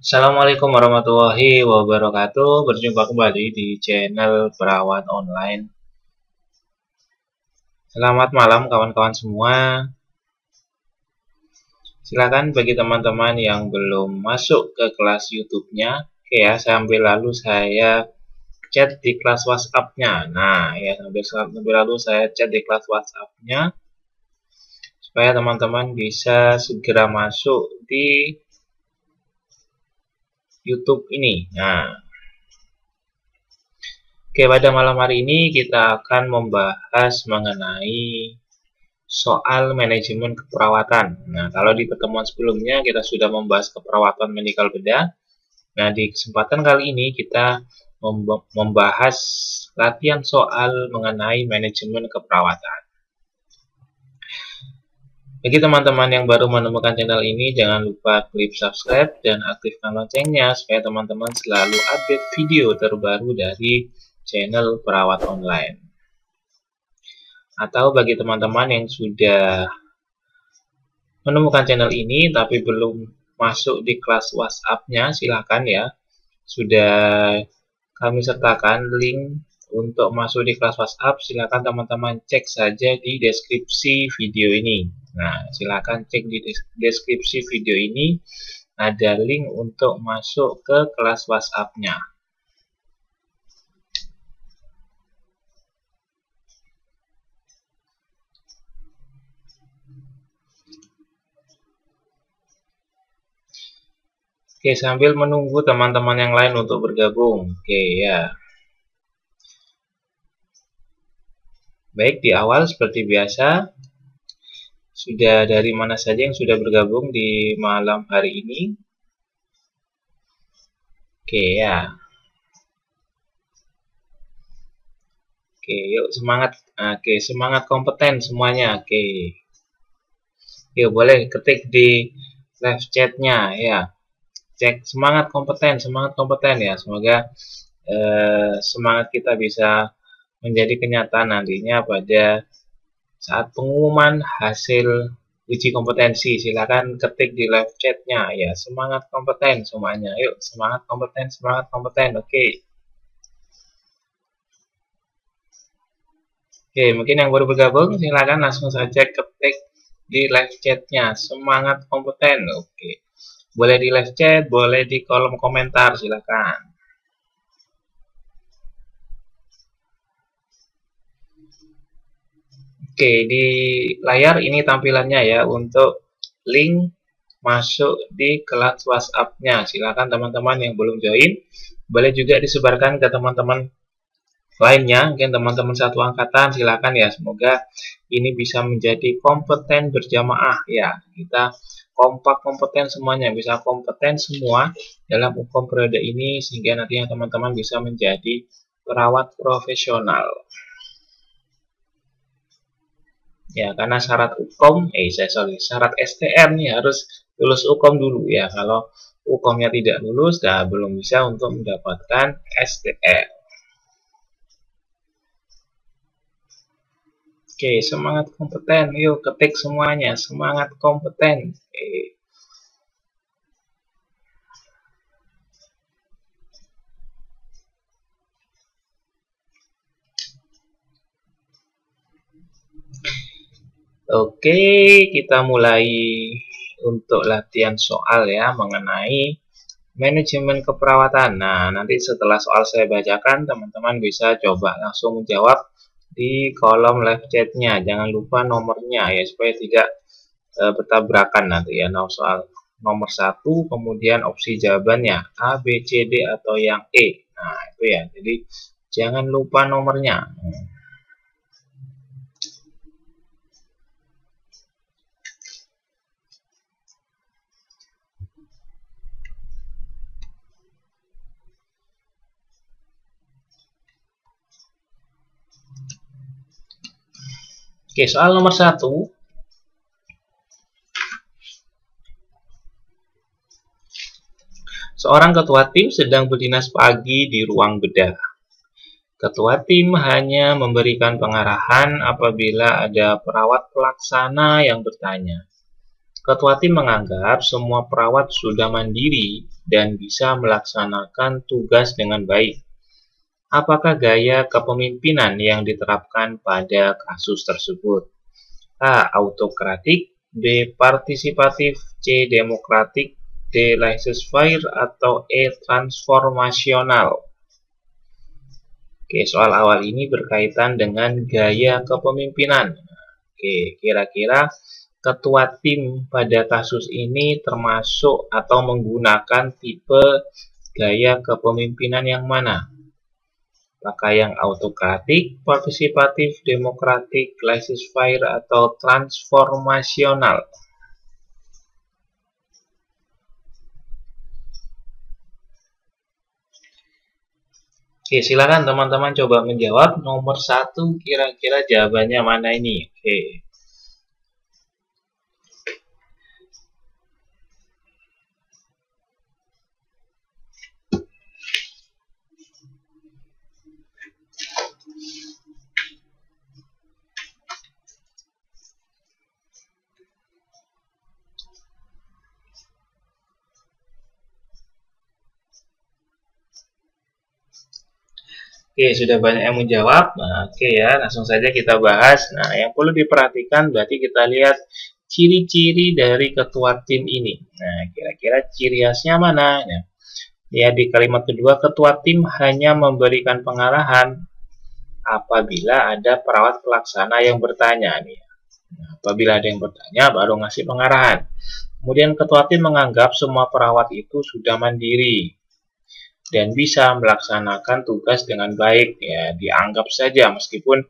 Assalamualaikum warahmatullahi wabarakatuh. Berjumpa kembali di channel Perawat Online. Selamat malam kawan-kawan semua. Silakan bagi teman-teman yang belum masuk ke kelas YouTube-nya, oke ya, sambil lalu saya chat di kelas WhatsApp-nya. Nah, ya sambil lalu saya chat di kelas WhatsApp-nya supaya teman-teman bisa segera masuk di YouTube ini. Nah, oke, pada malam hari ini kita akan membahas mengenai soal manajemen keperawatan. Nah, kalau di pertemuan sebelumnya kita sudah membahas keperawatan medikal bedah. Nah, di kesempatan kali ini kita membahas latihan soal mengenai manajemen keperawatan. Bagi teman-teman yang baru menemukan channel ini, jangan lupa klik subscribe dan aktifkan loncengnya supaya teman-teman selalu update video terbaru dari channel Perawat Online. Atau bagi teman-teman yang sudah menemukan channel ini tapi belum masuk di kelas WhatsApp-nya, silahkan ya. Sudah kami sertakan link untuk masuk di kelas WhatsApp, silahkan teman-teman cek saja di deskripsi video ini. Nah, silahkan cek di deskripsi video ini, ada link untuk masuk ke kelas WhatsApp-nya. Oke, sambil menunggu teman-teman yang lain untuk bergabung. Oke, ya. Baik, di awal seperti biasa, sudah dari mana saja yang sudah bergabung di malam hari ini? Oke, ya. Oke, yuk semangat. Oke, semangat kompeten semuanya. Oke. Yuk, boleh ketik di live chat-nya ya. Cek semangat kompeten ya. Semoga semangat kita bisa menjadi kenyataan nantinya pada saat pengumuman hasil uji kompetensi. Silakan ketik di live chat-nya ya. Semangat kompeten semuanya. Yuk, semangat kompeten. Oke. Oke, mungkin yang baru bergabung silakan langsung saja ketik di live chat-nya. Semangat kompeten. Oke. Boleh di live chat, boleh di kolom komentar, silakan. Oke, di layar ini tampilannya ya untuk link masuk di kelas WhatsApp-nya. Silakan teman-teman yang belum join, boleh juga disebarkan ke teman-teman lainnya, mungkin teman-teman satu angkatan, silakan ya. Semoga ini bisa menjadi kompeten berjamaah ya. Kita kompak kompeten semuanya, bisa kompeten semua dalam UKOM periode ini sehingga nantinya teman-teman bisa menjadi perawat profesional. Ya, karena syarat UKOM, syarat STM nih harus lulus UKOM dulu ya. Kalau UKOM-nya tidak lulus, belum bisa untuk mendapatkan STM. Oke, semangat kompeten. Yuk, ketik semuanya. Semangat kompeten. Oke. Oke, kita mulai untuk latihan soal ya mengenai manajemen keperawatan. Nah, nanti setelah soal saya bacakan, teman-teman bisa coba langsung menjawab di kolom live chat-nya. Jangan lupa nomornya ya supaya tidak bertabrakan nanti ya. Soal nomor 1 kemudian opsi jawabannya A, B, C, D atau yang E. Nah, itu ya. Jadi jangan lupa nomornya. Oke, soal nomor 1. Seorang ketua tim sedang berdinas pagi di ruang bedah. Ketua tim hanya memberikan pengarahan apabila ada perawat pelaksana yang bertanya. Ketua tim menganggap semua perawat sudah mandiri dan bisa melaksanakan tugas dengan baik. Apakah gaya kepemimpinan yang diterapkan pada kasus tersebut? A. Autokratik, B. Partisipatif, C. Demokratik, D. Laissez-faire, atau E. Transformasional. Oke, soal awal ini berkaitan dengan gaya kepemimpinan. Oke, kira-kira ketua tim pada kasus ini termasuk atau menggunakan tipe gaya kepemimpinan yang mana? Apakah yang autokratik, partisipatif, demokratik, laissez-faire, atau transformasional? Oke, silakan teman-teman coba menjawab. Nomor 1, kira-kira jawabannya mana ini? Oke. Oke, sudah banyak yang menjawab. Nah, oke ya, langsung saja kita bahas. Nah, yang perlu diperhatikan berarti kita lihat ciri-ciri dari ketua tim ini. Nah, kira-kira ciri khasnya mana? Nah, ya, di kalimat kedua, ketua tim hanya memberikan pengarahan apabila ada perawat pelaksana yang bertanya. Nih. Nah, apabila ada yang bertanya, baru ngasih pengarahan. Kemudian ketua tim menganggap semua perawat itu sudah mandiri dan bisa melaksanakan tugas dengan baik, ya dianggap saja meskipun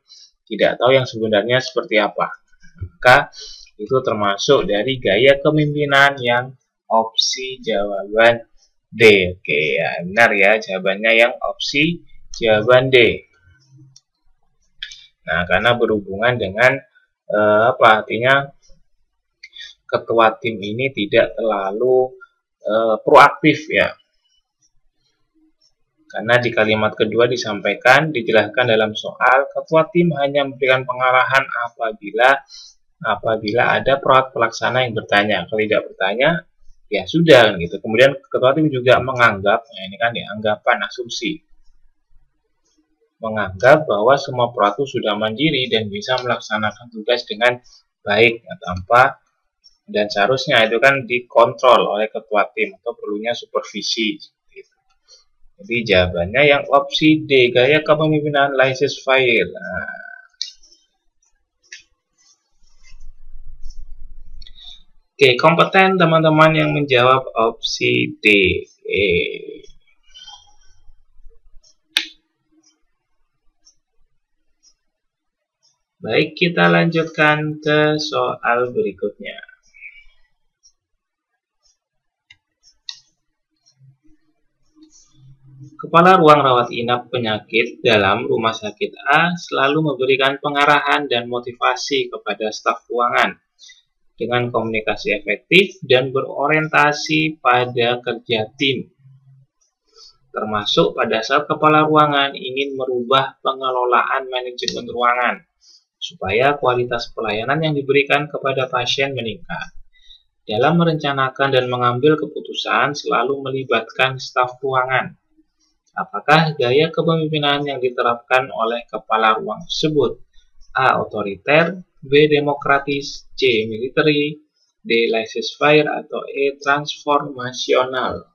tidak tahu yang sebenarnya seperti apa. Maka itu termasuk dari gaya kepemimpinan yang opsi jawaban D. Oke ya, benar ya, jawabannya yang opsi jawaban D. Nah, karena berhubungan dengan apa artinya ketua tim ini tidak terlalu proaktif ya. Karena di kalimat kedua disampaikan, dijelaskan dalam soal, ketua tim hanya memberikan pengarahan apabila ada perawat pelaksana yang bertanya. Kalau tidak bertanya, ya sudah gitu. Kemudian ketua tim juga menganggap, nah ini kan ya, anggapan asumsi. Menganggap bahwa semua perawat itu sudah mandiri dan bisa melaksanakan tugas dengan baik tanpa, dan seharusnya itu kan dikontrol oleh ketua tim atau perlunya supervisi. Jadi jawabannya yang opsi D, gaya kepemimpinan laissez-faire. Nah. Oke, kompeten teman-teman yang menjawab opsi D. Baik, kita lanjutkan ke soal berikutnya. Kepala ruang rawat inap penyakit dalam rumah sakit A selalu memberikan pengarahan dan motivasi kepada staf ruangan dengan komunikasi efektif dan berorientasi pada kerja tim. Termasuk pada saat kepala ruangan ingin merubah pengelolaan manajemen ruangan supaya kualitas pelayanan yang diberikan kepada pasien meningkat. Dalam merencanakan dan mengambil keputusan selalu melibatkan staf ruangan. Apakah gaya kepemimpinan yang diterapkan oleh kepala ruang tersebut? A. Otoriter, B. Demokratis, C. Military, D. Laissez-faire, atau E. Transformasional?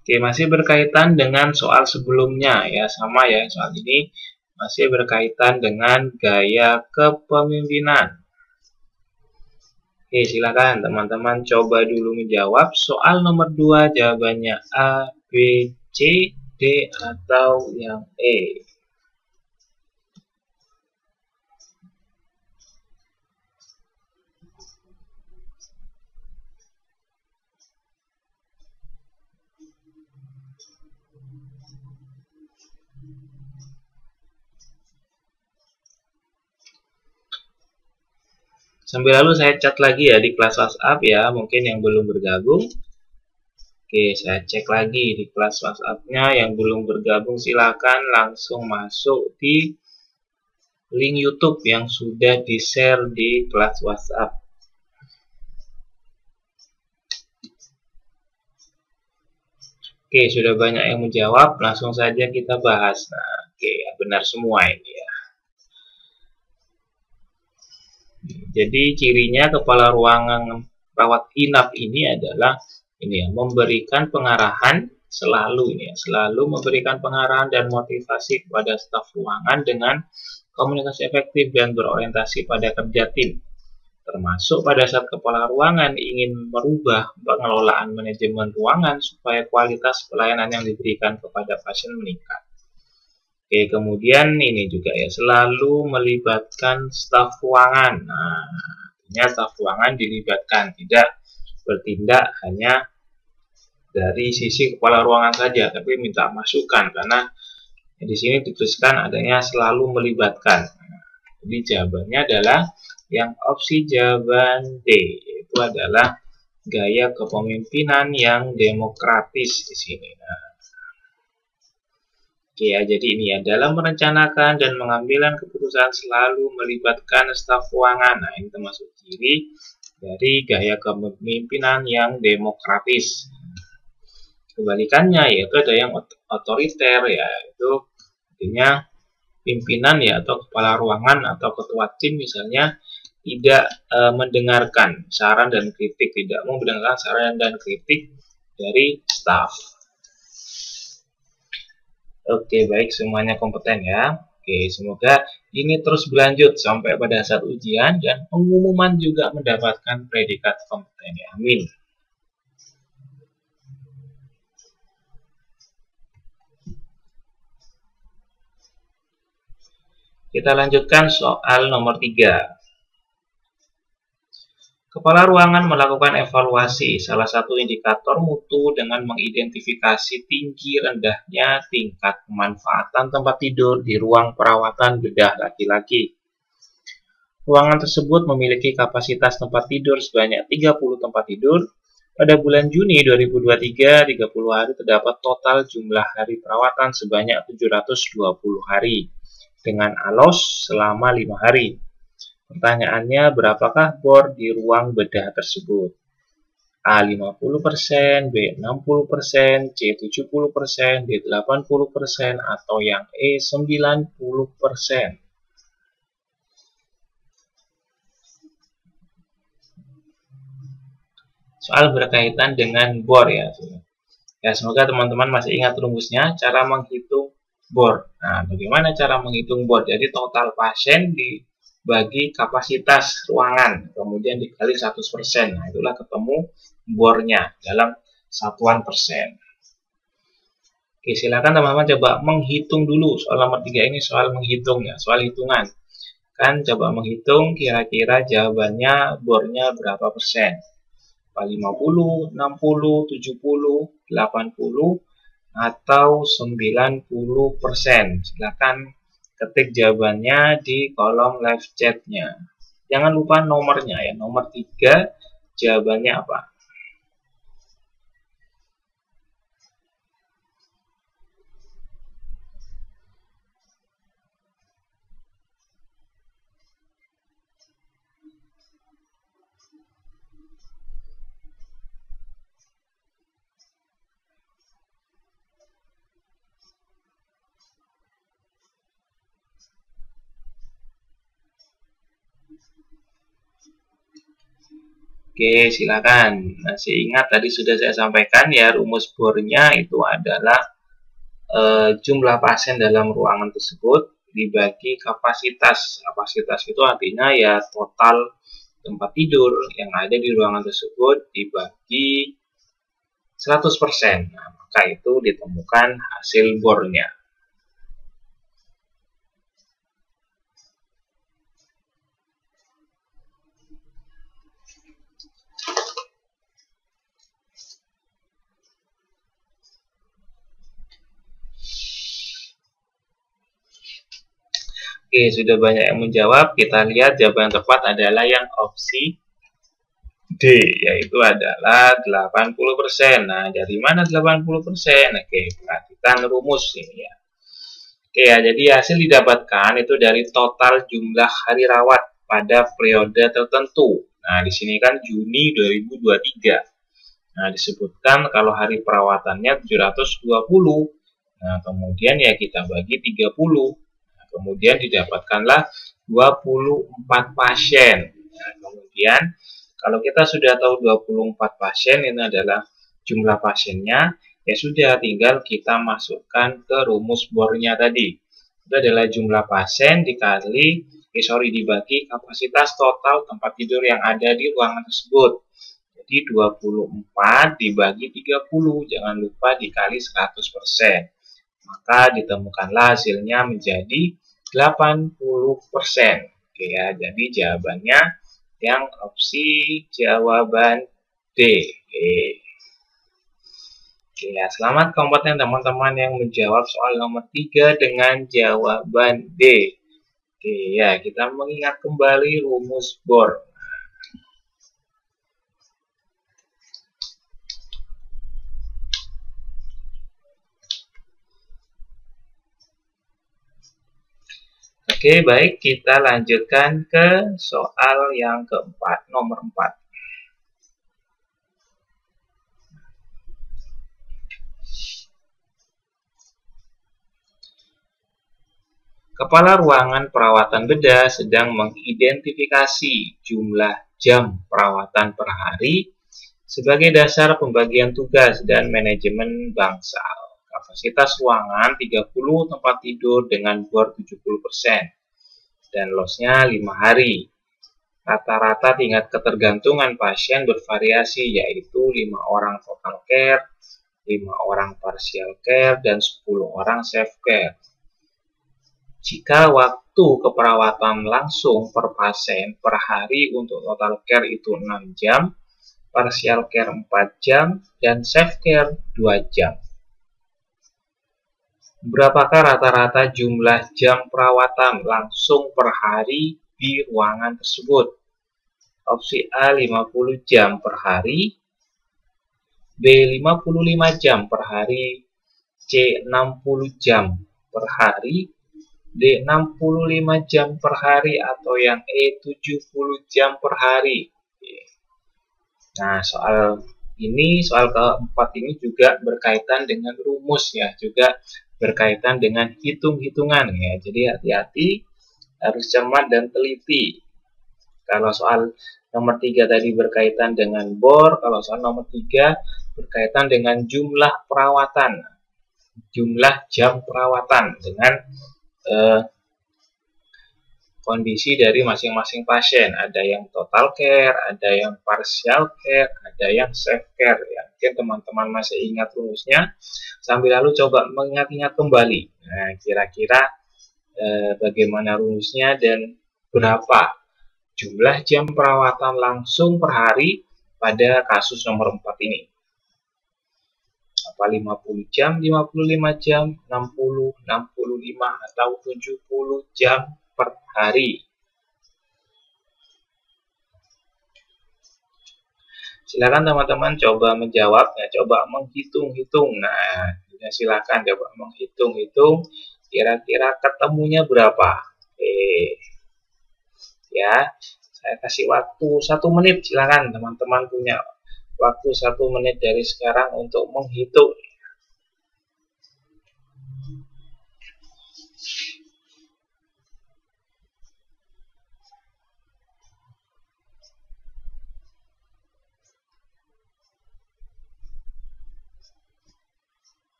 Oke, masih berkaitan dengan soal sebelumnya ya, sama ya, soal ini masih berkaitan dengan gaya kepemimpinan. Oke, silakan teman-teman coba dulu menjawab. Soal nomor 2 jawabannya A, B, C, D, atau yang E. Sambil lalu saya chat lagi ya di kelas WhatsApp ya, mungkin yang belum bergabung. Oke, saya cek lagi di kelas WhatsApp-nya. Yang belum bergabung silakan langsung masuk di link YouTube yang sudah di-share di kelas WhatsApp. Oke, sudah banyak yang menjawab. Langsung saja kita bahas. Nah, oke, benar semua ini ya. Jadi cirinya kepala ruangan rawat inap ini adalah ini ya, memberikan pengarahan selalu ini ya, selalu memberikan pengarahan dan motivasi kepada staf ruangan dengan komunikasi efektif dan berorientasi pada kerja tim. Termasuk pada saat kepala ruangan ingin merubah pengelolaan manajemen ruangan supaya kualitas pelayanan yang diberikan kepada pasien meningkat. Oke, kemudian ini juga ya, selalu melibatkan staf ruangan. Nah, artinya staf ruangan dilibatkan, tidak bertindak hanya dari sisi kepala ruangan saja, tapi minta masukan karena di sini dituliskan adanya selalu melibatkan. Jadi jawabannya adalah yang opsi jawaban D, yaitu adalah gaya kepemimpinan yang demokratis di sini. Nah, oke ya, jadi ini ya, dalam merencanakan dan mengambil keputusan selalu melibatkan staf ruangan. Nah, ini termasuk ciri dari gaya kepemimpinan yang demokratis. Kebalikannya yaitu ada yang otoriter ya, itu artinya pimpinan ya atau kepala ruangan atau ketua tim misalnya tidak mendengarkan saran dan kritik, tidak mau mendengarkan saran dan kritik dari staf. Oke, baik, semuanya kompeten ya. Oke, semoga ini terus berlanjut sampai pada saat ujian dan pengumuman juga mendapatkan predikat kompeten ya. Amin. Kita lanjutkan soal nomor 3. Kepala ruangan melakukan evaluasi salah satu indikator mutu dengan mengidentifikasi tinggi rendahnya tingkat pemanfaatan tempat tidur di ruang perawatan bedah laki-laki. Ruangan tersebut memiliki kapasitas tempat tidur sebanyak 30 tempat tidur. Pada bulan Juni 2023, 30 hari terdapat total jumlah hari perawatan sebanyak 720 hari dengan ALOS selama 5 hari. Pertanyaannya, berapakah bor di ruang bedah tersebut? A 50%, B 60%, C 70%, D 80%, atau yang E 90%. Soal berkaitan dengan bor ya. Ya, semoga teman-teman masih ingat rumusnya, cara menghitung bor. Nah, bagaimana cara menghitung bor? Jadi total pasien dibagi kapasitas ruangan, kemudian dikali 100%. Nah, itulah ketemu bornya dalam satuan persen. Oke, silakan teman-teman coba menghitung dulu. Soal nomor 3 ini soal menghitung ya, soal hitungan. Kan coba menghitung kira-kira jawabannya bornya berapa persen. 50, 60, 70, 80, atau 90%. Silakan ketik jawabannya di kolom live chat-nya. Jangan lupa nomornya ya, nomor 3 jawabannya apa? Oke, silakan. Masih ingat tadi sudah saya sampaikan ya, rumus bornya itu adalah jumlah pasien dalam ruangan tersebut dibagi kapasitas. Kapasitas itu artinya ya total tempat tidur yang ada di ruangan tersebut dibagi 100%. Nah, maka itu ditemukan hasil bornya. Oke, sudah banyak yang menjawab. Kita lihat jawaban yang tepat adalah yang opsi D, yaitu adalah 80%. Nah, dari mana 80%? Oke, perhatikan rumus ini ya. Oke ya, jadi hasil didapatkan itu dari total jumlah hari rawat pada periode tertentu. Nah, di sini kan Juni 2023. Nah, disebutkan kalau hari perawatannya 720. Nah, kemudian ya kita bagi 30. Nah, kemudian didapatkanlah 24 pasien. Nah, kemudian kalau kita sudah tahu 24 pasien ini adalah jumlah pasiennya, ya sudah tinggal kita masukkan ke rumus bornya tadi. Itu adalah jumlah pasien dibagi kapasitas total tempat tidur yang ada di ruangan tersebut. Jadi 24 dibagi 30, jangan lupa dikali 100%. Maka ditemukanlah hasilnya menjadi 80%. Oke ya, jadi jawabannya yang opsi jawaban D. Oke ya, selamat kompeten teman-teman yang menjawab soal nomor 3 dengan jawaban D. Oke ya, kita mengingat kembali rumus BOR. Oke, baik, kita lanjutkan ke soal yang keempat, nomor 4. Kepala ruangan perawatan bedah sedang mengidentifikasi jumlah jam perawatan per hari sebagai dasar pembagian tugas dan manajemen bangsal. Kapasitas ruangan 30 tempat tidur dengan bor 70% dan lossnya 5 hari. Rata-rata tingkat ketergantungan pasien bervariasi, yaitu 5 orang total care, 5 orang partial care, dan 10 orang self care. Jika waktu keperawatan langsung per pasien per hari untuk total care itu 6 jam, partial care 4 jam, dan self care 2 jam. Berapakah rata-rata jumlah jam perawatan langsung per hari di ruangan tersebut? Opsi A 50 jam per hari, B 55 jam per hari, C 60 jam per hari, D 65 jam per hari, atau yang E 70 jam per hari. Nah, soal keempat ini juga berkaitan dengan rumus ya, juga berkaitan dengan hitung-hitungan ya. Jadi hati-hati, harus cermat dan teliti. Kalau soal nomor 3 tadi berkaitan dengan bor, kalau soal nomor 3 berkaitan dengan jumlah perawatan, jumlah jam perawatan dengan kondisi dari masing-masing pasien. Ada yang total care, ada yang partial care, ada yang self care. Ya, mungkin teman-teman masih ingat rumusnya, sambil lalu coba mengingat-ingat kembali. Nah, kira-kira bagaimana rumusnya dan berapa jumlah jam perawatan langsung per hari pada kasus nomor 4 ini. Apa 50 jam, 55 jam, 60, 65, atau 70 jam per hari? Silakan teman-teman coba menjawab, ya, coba menghitung-hitung. Nah, silakan coba menghitung-hitung kira-kira ketemunya berapa. Oke. Ya, saya kasih waktu 1 menit, silakan teman-teman punya waktu 1 menit dari sekarang untuk menghitung.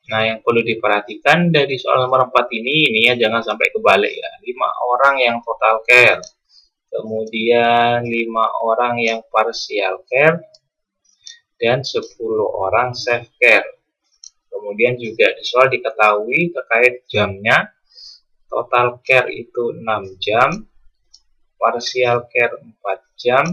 Nah, yang perlu diperhatikan dari soal nomor 4 ini ya jangan sampai kebalik ya. 5 orang yang total care, kemudian 5 orang yang partial care, dan 10 orang self care. Kemudian juga di soal diketahui terkait jamnya, total care itu 6 jam, partial care 4 jam,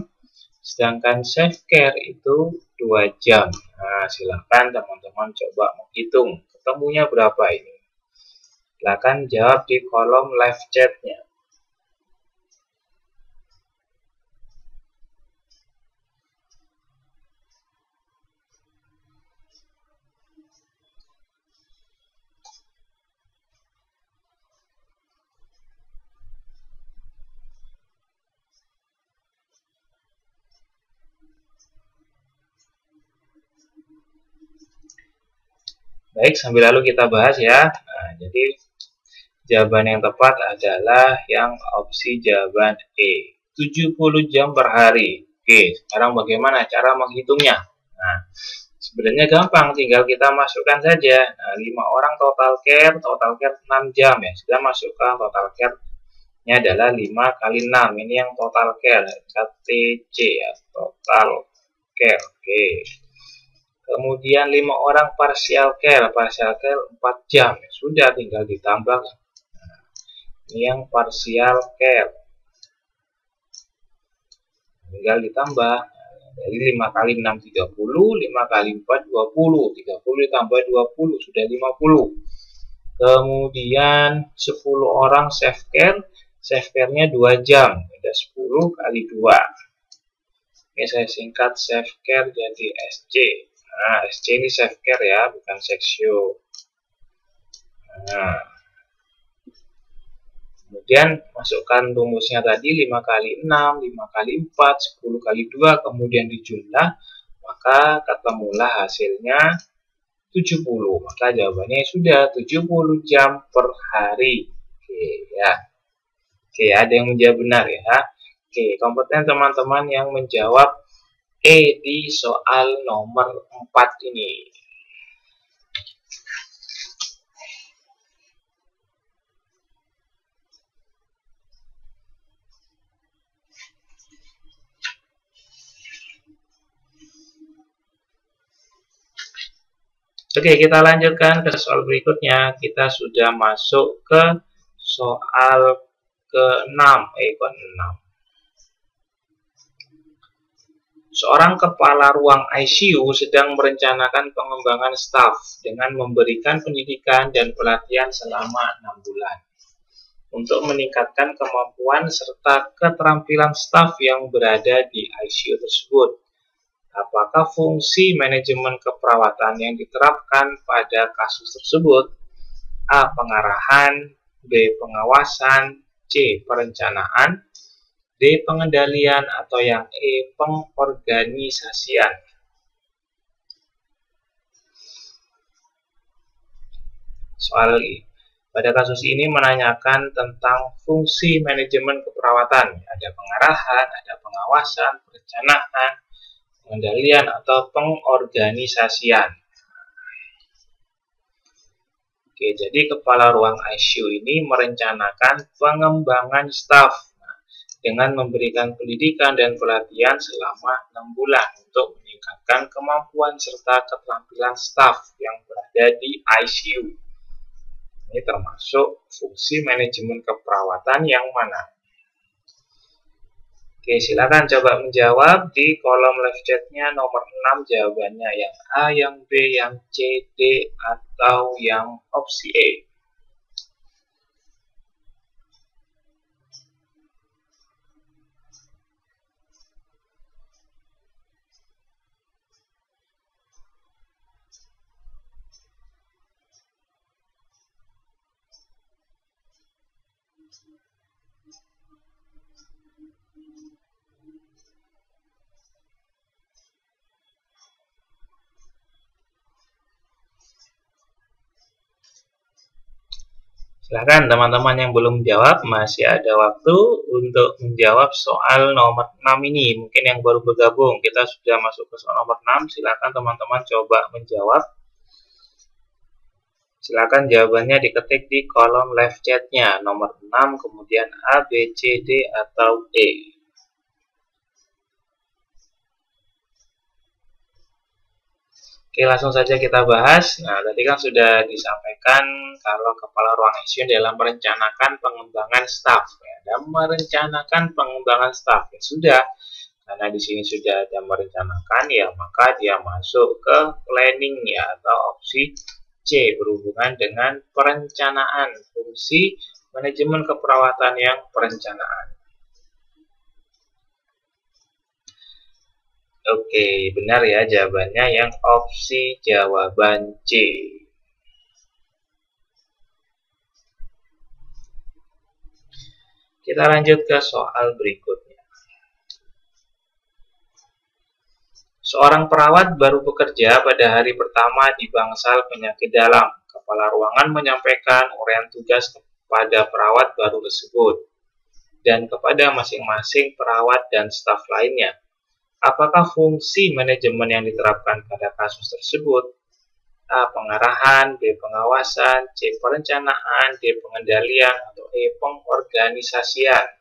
sedangkan self care itu 2 jam. Nah, silahkan teman-teman coba menghitung ketemunya berapa ini. Silahkan jawab di kolom live chatnya. Baik, sambil lalu kita bahas ya. Nah, jadi jawaban yang tepat adalah yang opsi jawaban E, 70 jam per hari. Oke, sekarang bagaimana cara menghitungnya? Nah, sebenarnya gampang, tinggal kita masukkan saja. Nah, 5 orang total care 6 jam ya. Sudah masukkan total care-nya adalah 5 kali 6. Ini yang total care, KTC ya, total care. Oke. Kemudian 5 orang partial care 4 jam. Ya, sudah tinggal ditambah. Nah, ini yang partial care. Tinggal ditambah. Dari 5 kali 6 30, 5 kali 4 20, 30 ditambah 20 sudah 50. Kemudian 10 orang self care-nya 2 jam, ada 10 kali 2. Ini saya singkat self care jadi SC. Nah, SC ini self care ya, bukan seksio. Nah, kemudian masukkan rumusnya tadi 5 kali 6, 5 kali 4, 10 kali 2, kemudian dijumlah, maka ketemulah hasilnya 70. Maka jawabannya sudah 70 jam per hari. Oke ya. Oke, ada yang menjawab benar ya. Oke, kompeten teman-teman yang menjawab E di soal nomor 4 ini. Oke, kita lanjutkan ke soal berikutnya. Kita sudah masuk ke soal ke-6, ke-6. Seorang kepala ruang ICU sedang merencanakan pengembangan staf dengan memberikan pendidikan dan pelatihan selama 6 bulan. Untuk meningkatkan kemampuan serta keterampilan staf yang berada di ICU tersebut. Apakah fungsi manajemen keperawatan yang diterapkan pada kasus tersebut? A. Pengarahan, B. Pengawasan, C. Perencanaan, D. Pengendalian, atau yang E. Pengorganisasian. Soal pada kasus ini menanyakan tentang fungsi manajemen keperawatan. Ada pengarahan, ada pengawasan, perencanaan, pengendalian, atau pengorganisasian. Oke, jadi kepala ruang ICU ini merencanakan pengembangan staf dengan memberikan pendidikan dan pelatihan selama 6 bulan untuk meningkatkan kemampuan serta keterampilan staf yang berada di ICU. Ini termasuk fungsi manajemen keperawatan yang mana? Oke, silakan coba menjawab di kolom live chatnya nomor 6 jawabannya yang A, yang B, yang C, D, atau yang opsi E. Silahkan teman-teman yang belum jawab, masih ada waktu untuk menjawab soal nomor 6 ini. Mungkin yang baru bergabung, kita sudah masuk ke soal nomor 6. Silahkan teman-teman coba menjawab. Silahkan jawabannya diketik di kolom live chatnya nomor 6, kemudian A, B, C, D, atau E. Oke, langsung saja kita bahas. Nah, tadi kan sudah disampaikan kalau kepala ruang ICU dalam merencanakan pengembangan staf. Ya, dan merencanakan pengembangan staf. Ya, sudah. Karena di sini sudah ada merencanakan, ya maka dia masuk ke planning ya, atau opsi C, berhubungan dengan perencanaan. Fungsi manajemen keperawatan yang perencanaan. Oke, benar ya jawabannya yang opsi jawaban C. Kita lanjut ke soal berikutnya. Seorang perawat baru bekerja pada hari pertama di bangsal penyakit dalam. Kepala ruangan menyampaikan uraian tugas kepada perawat baru tersebut dan kepada masing-masing perawat dan staf lainnya. Apakah fungsi manajemen yang diterapkan pada kasus tersebut? A. Pengarahan, B. Pengawasan, C. Perencanaan, D. Pengendalian, atau E. Pengorganisasian.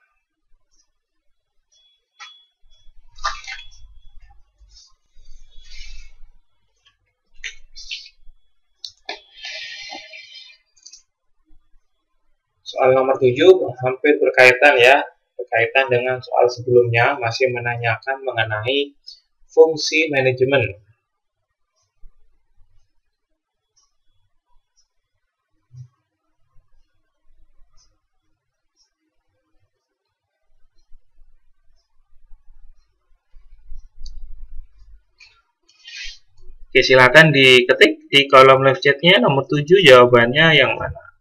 Soal nomor 7 hampir berkaitan ya, berkaitan dengan soal sebelumnya, masih menanyakan mengenai fungsi manajemen. Oke, silakan diketik di kolom live chatnya nomor 7 jawabannya yang mana.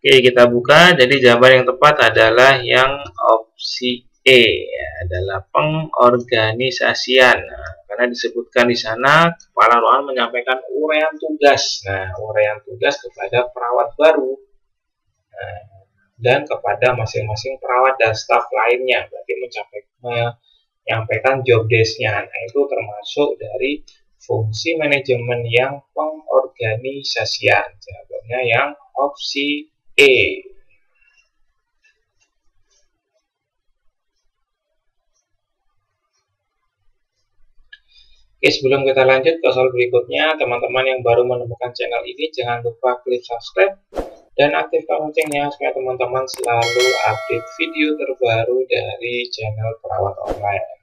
Oke, kita buka. Jadi jawaban yang tepat adalah yang opsi E, ya, adalah pengorganisasian. Nah, karena disebutkan di sana kepala ruangan menyampaikan uraian tugas. Nah, uraian tugas kepada perawat baru, nah, dan kepada masing-masing perawat dan staf lainnya. Berarti menyampaikan job desk-nya. Nah, itu termasuk dari fungsi manajemen yang pengorganisasian. Jawabannya yang opsi E. Oke, sebelum kita lanjut ke soal berikutnya, teman-teman yang baru menemukan channel ini, jangan lupa klik subscribe dan aktifkan loncengnya supaya teman-teman selalu update video terbaru dari channel Perawat Online.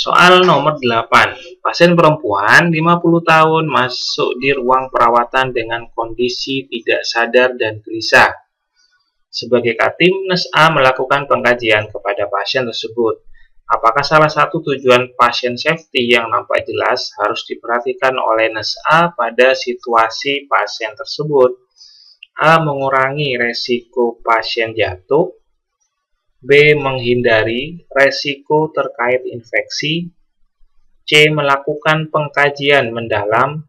Soal nomor 8. Pasien perempuan 50 tahun masuk di ruang perawatan dengan kondisi tidak sadar dan gelisah. Sebagai Katim, Nurse A melakukan pengkajian kepada pasien tersebut. Apakah salah satu tujuan pasien safety yang nampak jelas harus diperhatikan oleh Nurse A pada situasi pasien tersebut? A. Mengurangi resiko pasien jatuh. B. Menghindari resiko terkait infeksi. C. Melakukan pengkajian mendalam.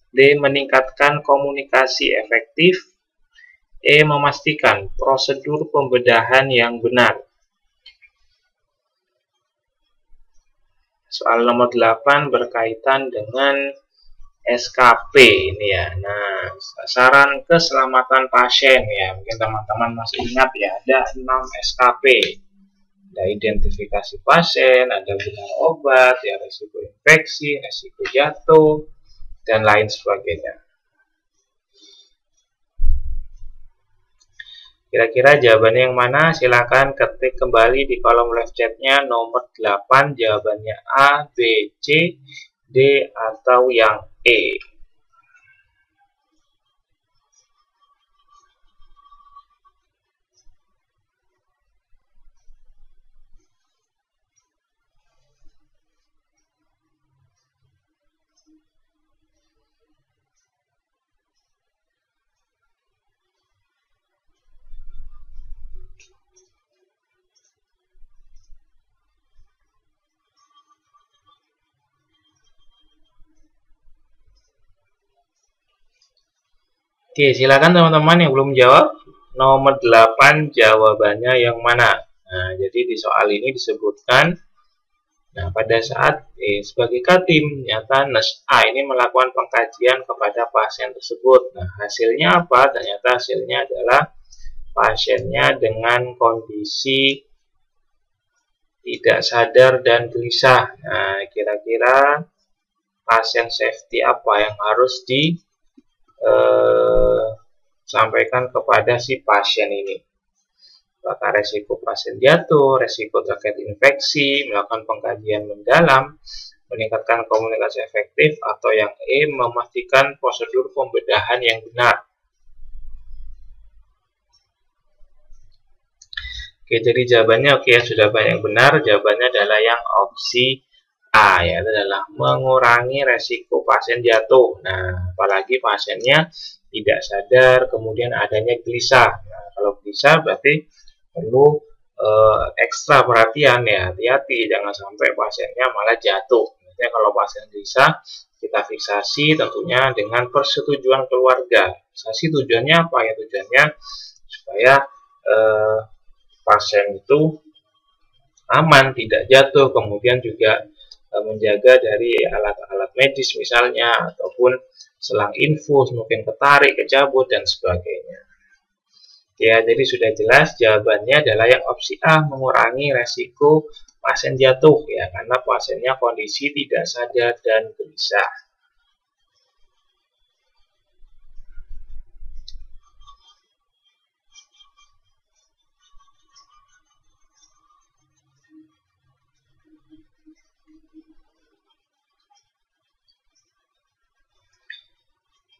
D. Meningkatkan komunikasi efektif. E. Memastikan prosedur pembedahan yang benar. Soal nomor 8 berkaitan dengan SKP ini ya. Nah, sasaran keselamatan pasien ya. Mungkin teman-teman masih ingat ya, ada 6 SKP. Ada identifikasi pasien, ada benar obat, ya, risiko infeksi, risiko jatuh, dan lain sebagainya. Kira-kira jawabannya yang mana? Silakan ketik kembali di kolom live chatnya nomor 8, jawabannya A, B, C, D, atau yang E. Oke, silakan teman-teman yang belum jawab. Nomor 8 jawabannya yang mana? Nah, jadi di soal ini disebutkan, nah, pada saat sebagai Katim, ternyata Nurse A ini melakukan pengkajian kepada pasien tersebut. Nah, hasilnya apa? Ternyata hasilnya adalah pasiennya dengan kondisi tidak sadar dan gelisah. Nah, kira-kira pasien safety apa yang harus disampaikan kepada si pasien ini? Apakah resiko pasien jatuh, resiko terkait infeksi, melakukan pengkajian mendalam, meningkatkan komunikasi efektif, atau yang E, memastikan prosedur pembedahan yang benar. Oke, jadi jawabannya oke ya, sudah banyak benar. Jawabannya adalah yang opsi A, ya, adalah mengurangi resiko pasien jatuh. Nah, apalagi pasiennya tidak sadar, kemudian adanya gelisah. Nah, kalau gelisah berarti perlu ekstra perhatian ya, hati-hati jangan sampai pasiennya malah jatuh. Misalnya kalau pasien gelisah, kita fiksasi tentunya dengan persetujuan keluarga. Fiksasi tujuannya apa ya? Tujuannya supaya pasien itu aman, tidak jatuh, kemudian juga menjaga dari alat-alat medis misalnya, ataupun selang infus mungkin ketarik, kecabut, dan sebagainya. Ya, jadi sudah jelas jawabannya adalah yang opsi A, mengurangi resiko pasien jatuh ya, karena pasiennya kondisi tidak sadar dan gelisah.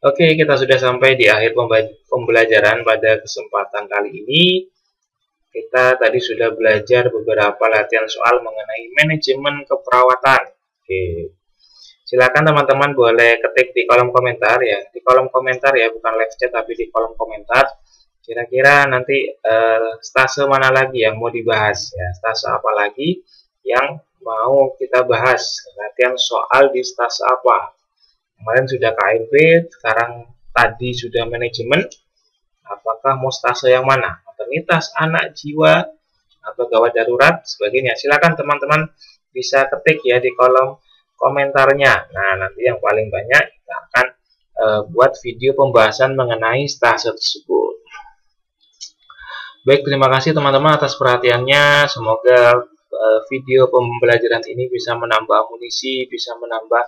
Oke, kita sudah sampai di akhir pembelajaran pada kesempatan kali ini. Kita tadi sudah belajar beberapa latihan soal mengenai manajemen keperawatan. Oke, silakan teman-teman boleh ketik di kolom komentar ya. Di kolom komentar ya, bukan live chat tapi di kolom komentar. Kira-kira nanti stase mana lagi yang mau dibahas ya? Stase apa lagi yang mau kita bahas? Latihan soal di stase apa? Kemarin sudah KMP, sekarang tadi sudah manajemen. Apakah mau stase yang mana? Maternitas, anak, jiwa, atau gawat darurat, sebagainya. Silakan teman-teman bisa ketik ya di kolom komentarnya. Nah, nanti yang paling banyak kita akan buat video pembahasan mengenai stase tersebut. Baik, terima kasih teman-teman atas perhatiannya. Semoga video pembelajaran ini bisa menambah amunisi, bisa menambah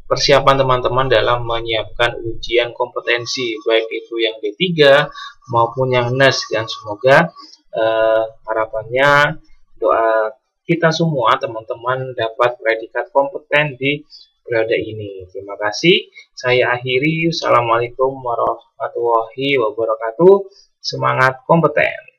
persiapan teman-teman dalam menyiapkan ujian kompetensi, baik itu yang D3 maupun yang NES, dan semoga harapannya doa kita semua teman-teman dapat predikat kompeten di periode ini. Terima kasih. Saya akhiri. Assalamualaikum warahmatullahi wabarakatuh. Semangat kompeten.